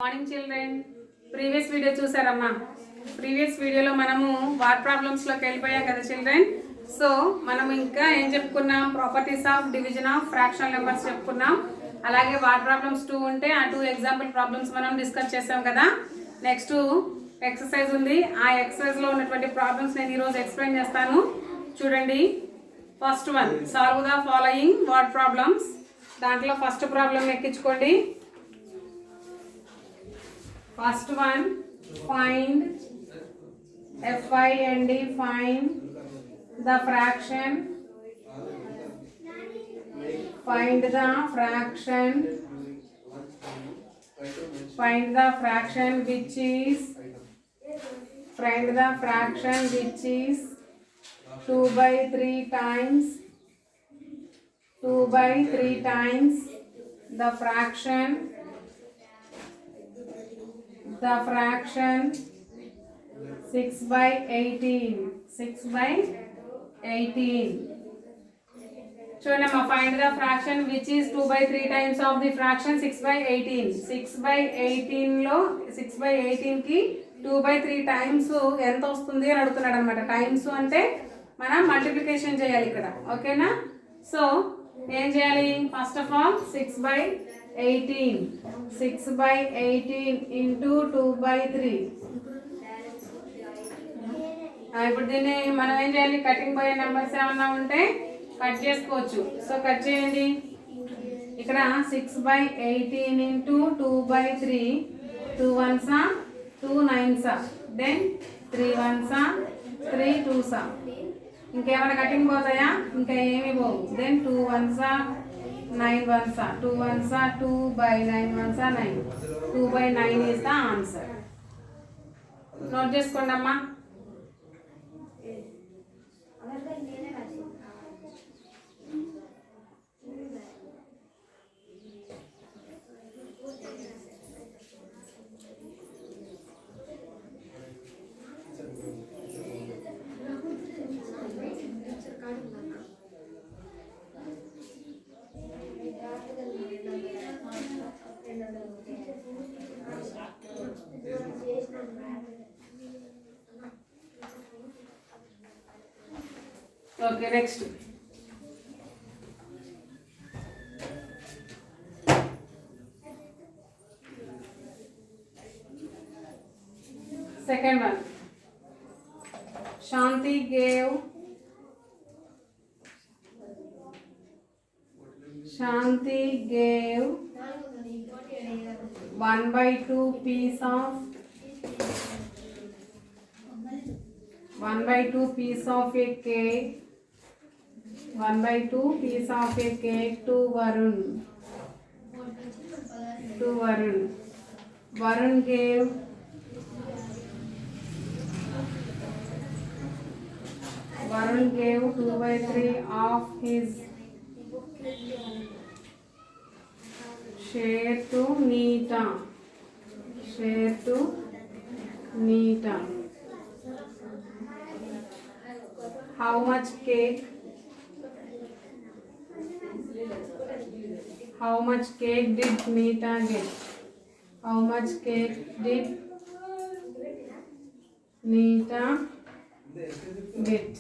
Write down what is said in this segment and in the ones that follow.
Morning children previous video చూసారమ్మా. Previous వీడియోలో మనము వాట్ ప్రాబ్లమ్స్లోకి వెళ్ళిపోయాం కదా చిల్డ్రన్. సో మనం ఇంకా ఏం చెప్పుకున్నాం, properties of division of fractional numbers చెప్పుకున్నాం. అలాగే వాట్ ప్రాబ్లమ్స్ 2 ఉంటే ఆ 2 ఎగ్జాంపుల్ ప్రాబ్లమ్స్ మనం డిస్కస్ చేసాం కదా. నెక్స్ట్ ఎక్సర్సైజ్ ఉంది, ఆ ఎక్సర్సైజ్లో ఉన్నటువంటి ప్రాబ్లమ్స్ నేను ఈరోజు ఎక్స్ప్లెయిన్ చేస్తాను. చూడండి, first one solve the following what problems. దాంట్లో ఫస్ట్ ప్రాబ్లం ఎక్కించుకోండి. First one, find FIND, find the fraction. Find the fraction. Find the fraction which is. Find the fraction which is 2/3 times. 2/3 times the fraction. The fraction 6/18. 6/18. చూడమ్మా, find the fraction which is 2/3 times of the fraction 6/18. 6/18 లో 6/18 కి 2/3 times ఎంత వస్తుంది అని అడుగుతున్నాడు అనమాట. Times అంటే మనం మల్టిప్లికేషన్ చేయాలి ఇక్కడ, ఓకేనా. సో ఏం చేయాలి, ఫస్ట్ ఆఫ్ ఆల్ 6/18 into 2/3. ఇప్పుడు దీన్ని మనం ఏం చేయాలి, కటింగ్ పోయే నెంబర్స్ ఏమన్నా ఉంటే కట్ చేసుకోవచ్చు. సో కట్ చేయండి. ఇక్కడ 6/18 into 2/3. 2 1s 2 9s, then 3 1s 3 2s. ఇంకేమైనా కటింగ్ పోతాయా? ఇంకా ఏమి పోవు. Then 2 1s 9 1s, 2 1s 2/9 1s 9. 2/9 is the answer. Note చేసుకోండి అమ్మా. Okay, next second one. Shanti gave 1/2 piece of 1/2 piece of a cake. 1/2 piece of a cake to Varun. Varun gave 2/3 of his share to Neeta. How much cake did Neeta get? How much cake did Neeta get?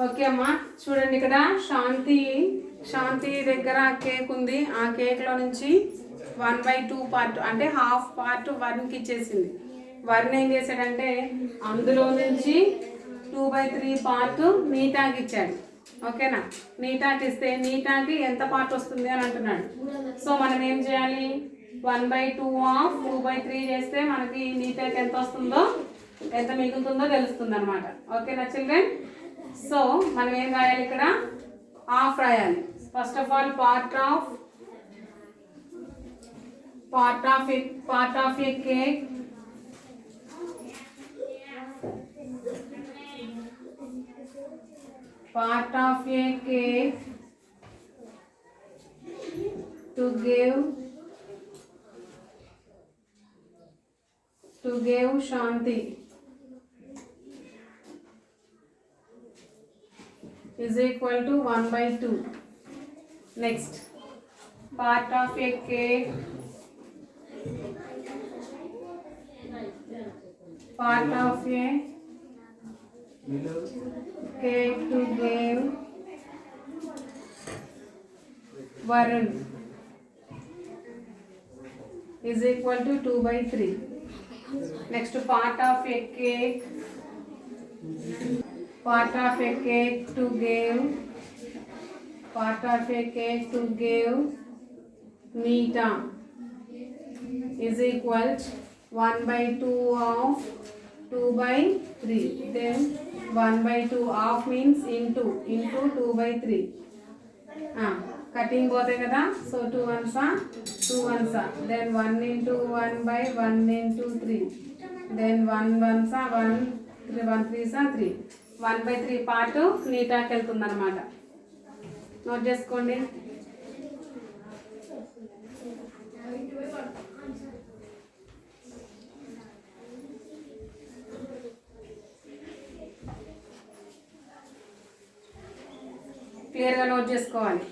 Okay అమ్మా, చూడండి ఇక్కడ శాంతి దగ్గర cake ఉంది. ఆ కేక్లో నుంచి 1/2 part అంటే half part వరుణ్కి ఇచ్చేసింది. వరుణ్ ఏం చేశాడంటే అందులో నుంచి 2/3 పార్ట్ నీటాకి ఇచ్చాడు, ఓకేనా. నీటాకి ఇస్తే నీటాకి ఎంత పార్ట్ వస్తుంది అని అంటున్నాడు. సో మనం ఏం చేయాలి, 1/2 ఆఫ్ 2/3 చేస్తే మనకి నీటాకి ఎంత వస్తుందో, ఎంత మిగులుతుందో తెలుస్తుంది అనమాట, ఓకేనా చిల్డ్రన్. సో మనం ఏం రాయాలి, ఇక్కడ హాఫ్ రాయాలి. First of all part of A cake. Part of a cake to give Shanti. is equal to 1/2. Next, part of a cake. Part of a cake to give Varun is equal to 2/3. Next, part of a cake. Part of a cake to give. Part of a cake to give Nita is equal to 1/2 of 2/3. Then 1/2 of means into 2/3. Cutting both కదా, so 2 ones are 2 ones are, then 1 into 1/1 into 3, then 1 ones are 1, 3 1 3s are 3. 1/3 part నీటాకి వెళ్తుంది అనమాట. Note చేసుకోండి. క్లియర్గా note చేసుకోవాలి.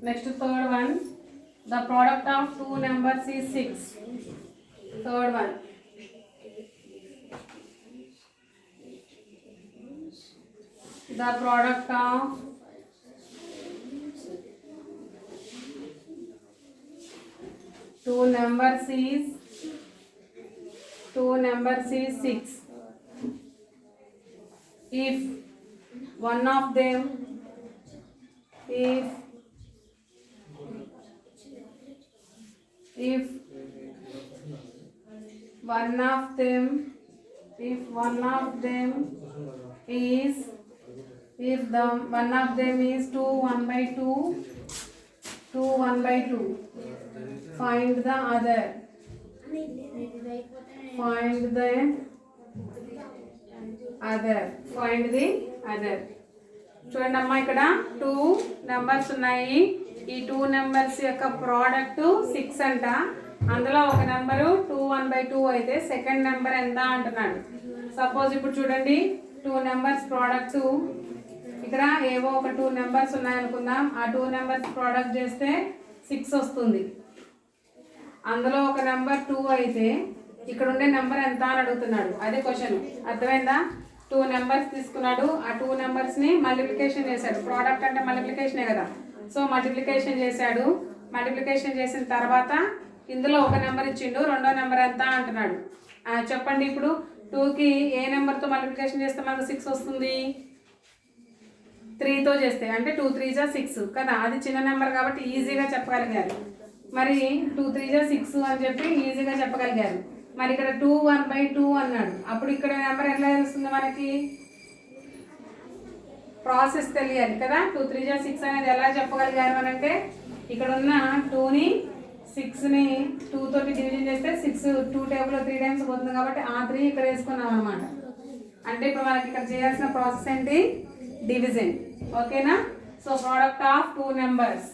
Next, third one, the product of two numbers is 6. Third one, the product of two numbers is 6. If one of them is if one of them is 2 1/2, 2 1/2, find the other. Find the other. చూడండి అమ్మా, ఇక్కడ 2 numbers ఉన్నాయి. ఈ 2 numbers యొక్క product 6 అంట. అందులో ఒక number 2 1/2 అయితే సెకండ్ నెంబర్ ఎంత అంటున్నాడు. సపోజ్ ఇప్పుడు చూడండి, 2 నెంబర్స్ ప్రోడక్ట్స్ ఇక్కడ ఏవో ఒక 2 నెంబర్స్ ఉన్నాయనుకుందాం. ఆ 2 నెంబర్స్ ప్రోడక్ట్ చేస్తే 6 వస్తుంది. అందులో ఒక నెంబర్ 2 అయితే ఇక్కడ ఉండే నెంబర్ ఎంత అని అడుగుతున్నాడు. అదే క్వశ్చన్. అర్థమైందా? 2 నెంబర్స్ తీసుకున్నాడు. ఆ 2 నెంబర్స్ని మల్టిప్లికేషన్ చేశాడు. ప్రోడక్ట్ అంటే మల్టిప్లికేషనే కదా. సో మల్టిప్లికేషన్ చేశాడు. మల్టిప్లికేషన్ చేసిన తర్వాత ఇందులో ఒక నెంబర్ ఇచ్చిండు. రెండో నెంబర్ ఎంత అంటున్నాడు. చెప్పండి. ఇప్పుడు 2కి ఏ నెంబర్తో మల్టిప్లికేషన్ చేస్తే మనకు 6 వస్తుంది? 3తో చేస్తే, అంటే 2 3s are 6 కదా. అది చిన్న నెంబర్ కాబట్టి ఈజీగా చెప్పగలిగారు. మరి 2 3s are 6 అని చెప్పి ఈజీగా చెప్పగలిగారు. మరి ఇక్కడ 2 1/2 అన్నాడు. అప్పుడు ఇక్కడ నెంబర్ ఎట్లా తెలుస్తుంది మనకి? ప్రాసెస్ తెలియాలి కదా. 2 3s are 6 అనేది ఎలా చెప్పగలిగారు అని అంటే, ఇక్కడ ఉన్న 2ని 6ని 2 తోటి డివిజన్ చేస్తే 6 2 టేబుల్లో 3 టైమ్స్ పోతుంది కాబట్టి ఆ 3 ఇక్కడ వేసుకున్నాం అనమాట. అంటే ఇప్పుడు మనకి ఇక్కడ చేయాల్సిన ప్రాసెస్ ఏంటి? డివిజన్. ఓకేనా? So product of 2 numbers.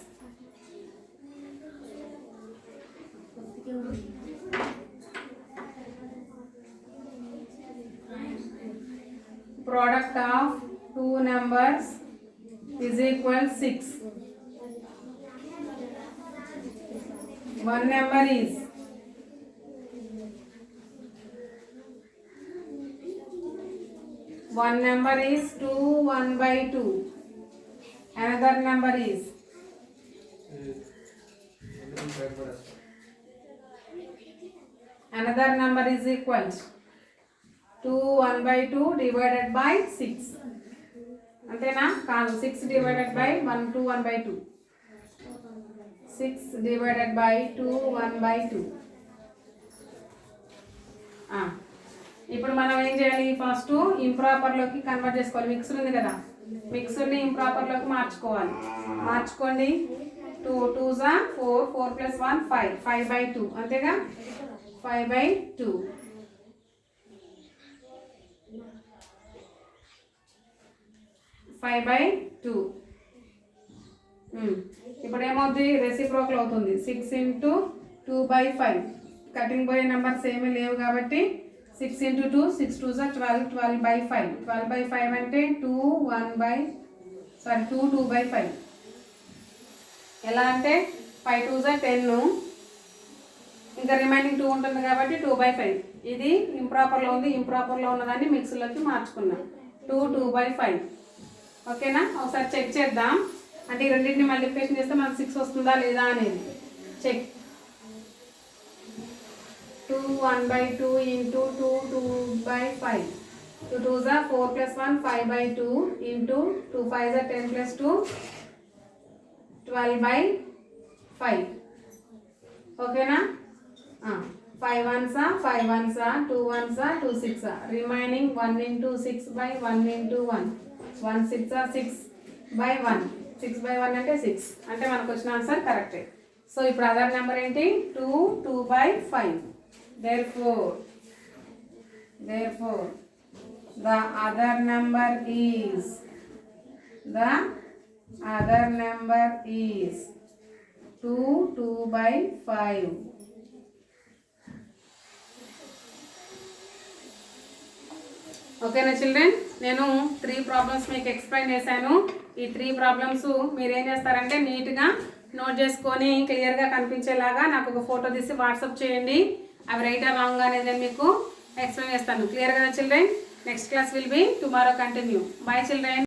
Product of 2 numbers is equal 6. One number is 2 1/2. Another number is equal 2 1/2 divided by 6. అంతేనా? కాదు. 6 divided by 1 2 1/2. 6 divided by 2 1/2. ఇప్పుడు మనం ఏం చేయాలి, ఫస్ట్ ఇంప్రాపర్లోకి కన్వర్ట్ చేసుకోవాలి. మిక్సర్ ఉంది కదా, మిక్సర్ని ఇంప్రాపర్లోకి మార్చుకోవాలి. మార్చుకోండి. 2 2 4, 4 + 1 5, 5/2 అంతేగా, 5/2, 5/2. ఇప్పుడు ఏమవుతుంది, రెసిప్రోకల్ అవుతుంది. 6 × 2/5. కటింగ్ పోయే నెంబర్స్ ఏమీ లేవు కాబట్టి 6 × 2, 6 2 12, 12/5. 12/5 అంటే 2 2/5. ఎలా అంటే 5 2 10, ఇంకా రిమైనింగ్ 2 ఉంటుంది కాబట్టి 2/5. ఇది ఇంప్రాపర్లో ఉంది, ఇంప్రాపర్లో ఉన్నదాన్ని మిక్సీలోకి మార్చుకున్నాం. 2 2/5. ఓకేనా, ఒకసారి చెక్ చేద్దాం. అంటే ఈ రెండింటిని మల్టిప్లికేషన్ చేస్తే మనకు 6 వస్తుందా లేదా అనేది చెక్. 2 1/2 × 2 2/5. 2 2 4 + 1 5/2 × 2 5 10 + 2 12/5. ఓకేనా, 5 1s 5 1s, 2 1s 2 6. రిమైనింగ్ 1 × 6/1 × 1, 1 6 6/1. 6/1 అంటే 6. అంటే మనకు వచ్చిన ఆన్సర్ కరెక్టే. సో ఇప్పుడు అదర్ నెంబర్ ఏంటి, 2 2/5. Therefore the other number is 2 2/5. ఓకేనా చిల్డ్రన్, నేను 3 ప్రాబ్లమ్స్ మీకు ఎక్స్ప్లెయిన్ చేశాను. ఈ 3 ప్రాబ్లమ్స్ మీరు ఏం చేస్తారంటే నీట్గా నోట్ చేసుకొని క్లియర్గా కనిపించేలాగా నాకు ఒక ఫోటో తీసి వాట్సాప్ చేయండి. అవి రైట్ ఆర్ రాంగ్ అనేది నేను మీకు ఎక్స్ప్లెయిన్ చేస్తాను. క్లియర్ కదా children? Next class will be tomorrow continue. Bye children.